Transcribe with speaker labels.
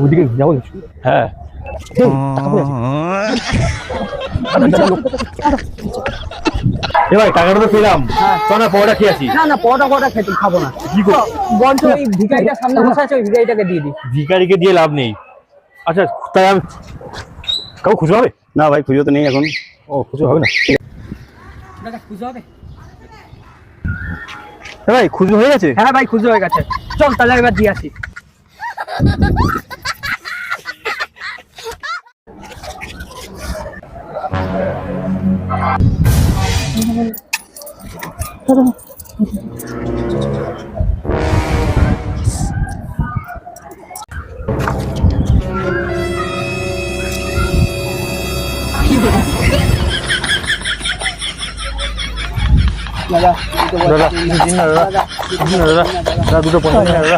Speaker 1: ওদিকে যাবো। হ্যাঁ এবার টাকাটা তো পেলাম, চ না পরোটা খেয়ে আসি।
Speaker 2: না না, পরোটা খেতে খাবো না।
Speaker 1: কি করবো?
Speaker 2: বঞ্চ ওই ভিখারিটার সামনে বসে আছে, ওই ভিখারিটাকে দিয়ে দিই।
Speaker 1: ভিখারিকে দিয়ে লাভ নেই। আচ্ছা তাই আমি কাউ খুঁজে হবে
Speaker 3: না ভাই, খুঁজো তো নেই এখন।
Speaker 1: ও খুঁজে হবে না।
Speaker 2: দাদা খুঁজে হবে?
Speaker 1: ভাই খুঁজে হয়ে গেছে?
Speaker 2: হ্যাঁ ভাই খুঁজে হয়ে গেছে, চল তাহলে এবার দিয়ে আসি। দাদা
Speaker 1: দাদা দিন না দাদা, দিন না দাদা, দাদা দুটো 50 টাকা দাদা।